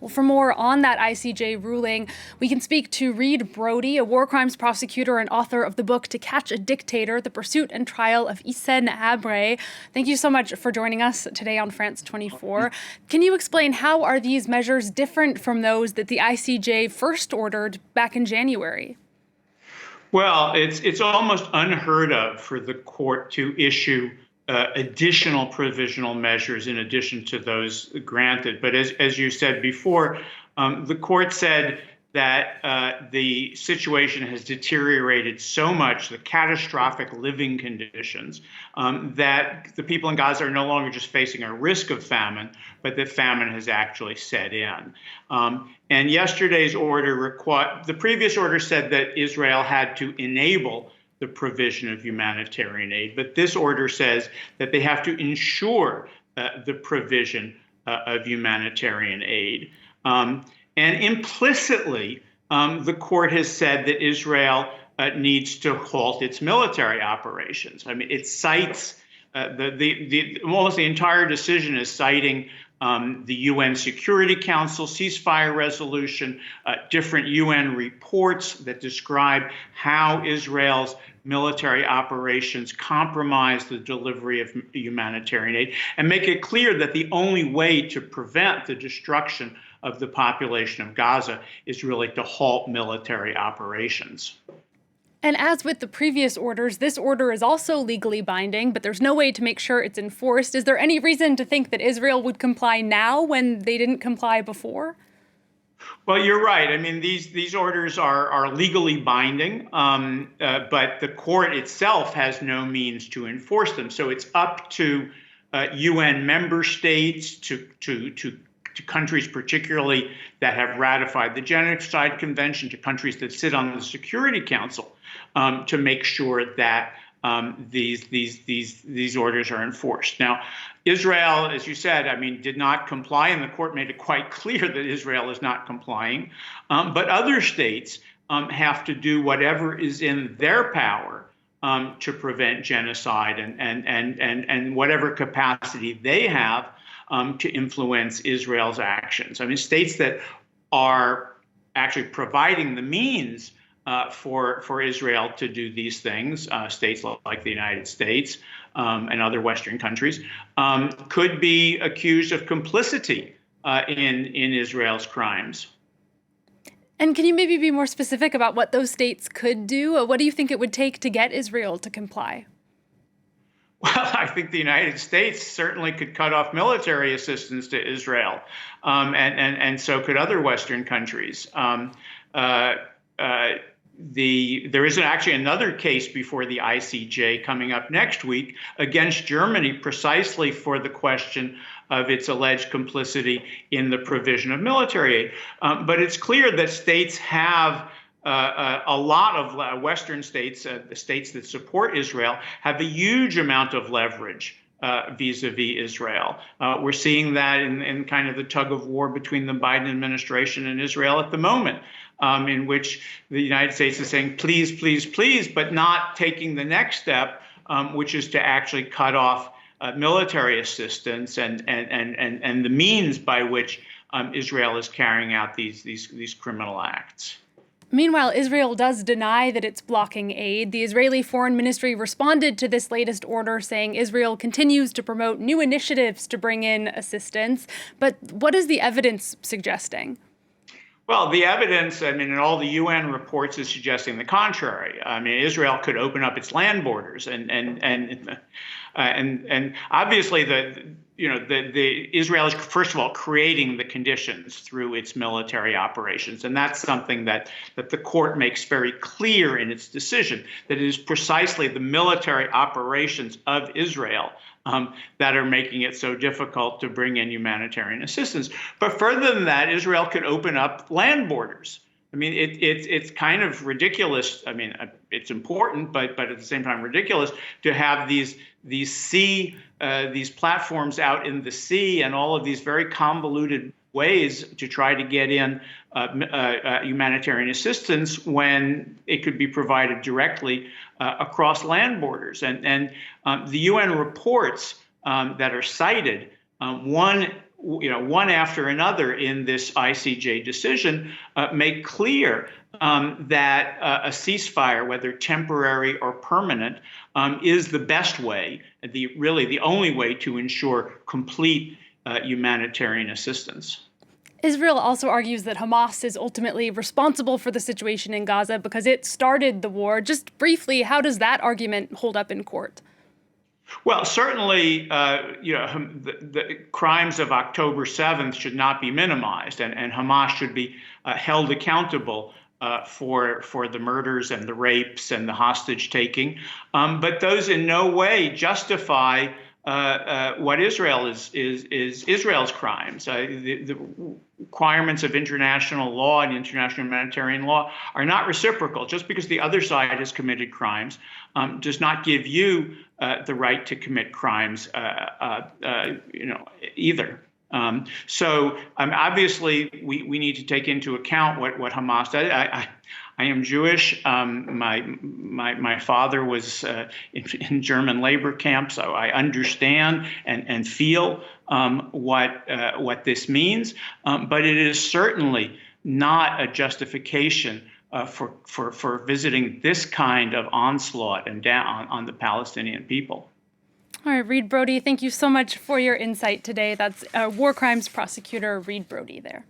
Well, for more on that ICJ ruling, we can speak to Reed Brody, a war crimes prosecutor and author of the book To Catch a Dictator, The Pursuit and Trial of Hissène Habré. Thank you so much for joining us today on France 24. Can you explain how are these measures different from those that the ICJ first ordered back in January? Well, it's almost unheard of for the court to issue additional provisional measures in addition to those granted. But as you said before, the court said that the situation has deteriorated so much, the catastrophic living conditions, that the people in Gaza are no longer just facing a risk of famine, but that famine has actually set in. And yesterday's order the previous order said that Israel had to enable the provision of humanitarian aid, but this order says that they have to ensure the provision of humanitarian aid. And implicitly, the court has said that Israel needs to halt its military operations. I mean, it cites almost the entire decision is citing the UN Security Council ceasefire resolution, different UN reports that describe how Israel's military operations compromise the delivery of humanitarian aid, and make it clear that the only way to prevent the destruction of the population of Gaza is really to halt military operations. And as with the previous orders, this order is also legally binding, but there's no way to make sure it's enforced. Is there any reason to think that Israel would comply now when they didn't comply before? Well, you're right. I mean, these orders are legally binding, but the court itself has no means to enforce them. So it's up to UN member states, to countries particularly that have ratified the Genocide Convention, to countries that sit on the Security Council, to make sure that these orders are enforced. Now, Israel, as you said, I mean, did not comply, and the court made it quite clear that Israel is not complying. But other states have to do whatever is in their power to prevent genocide and whatever capacity they have to influence Israel's actions. I mean, states that are actually providing the means for Israel to do these things, states like the United States and other Western countries, could be accused of complicity in Israel's crimes. And can you maybe be more specific about what those states could do? What do you think it would take to get Israel to comply? Well, I think the United States certainly could cut off military assistance to Israel, and so could other Western countries. There is actually another case before the ICJ coming up next week against Germany, precisely for the question of its alleged complicity in the provision of military aid. But it's clear that states have a lot of Western states, the states that support Israel, have a huge amount of leverage vis-a-vis Israel. We're seeing that in kind of the tug of war between the Biden administration and Israel at the moment, in which the United States is saying, please, please, please, but not taking the next step, which is to actually cut off military assistance and the means by which Israel is carrying out these criminal acts. Meanwhile, Israel does deny that it's blocking aid. The Israeli Foreign Ministry responded to this latest order saying Israel continues to promote new initiatives to bring in assistance. But what is the evidence suggesting? Well, the evidence, I mean, in all the UN reports is suggesting the contrary. I mean, Israel could open up its land borders, and obviously the Israel is, first of all, creating the conditions through its military operations, and that's something that the court makes very clear in its decision, that it is precisely the military operations of Israel that are making it so difficult to bring in humanitarian assistance. But further than that, Israel could open up land borders. I mean, it's kind of ridiculous. I mean, it's important, but at the same time ridiculous to have these platforms out in the sea and all of these very convoluted ways to try to get in humanitarian assistance when it could be provided directly across land borders. And the UN reports that are cited, one one after another in this ICJ decision, make clear that a ceasefire, whether temporary or permanent, is the best way, really the only way to ensure complete humanitarian assistance. Israel also argues that Hamas is ultimately responsible for the situation in Gaza because it started the war. Just briefly, how does that argument hold up in court? Well, certainly, the crimes of October 7th should not be minimized, and Hamas should be held accountable for the murders and the rapes and the hostage taking. But those in no way justify what Israel is Israel's crimes. The requirements of international law and international humanitarian law are not reciprocal. Just because the other side has committed crimes does not give you the right to commit crimes, either. So obviously, we need to take into account what Hamas does. I am Jewish. My father was in German labor camps, so I understand and feel what this means. But it is certainly not a justification for visiting this kind of onslaught and down on the Palestinian people. All right, Reed Brody, thank you so much for your insight today. That's war crimes prosecutor Reed Brody there.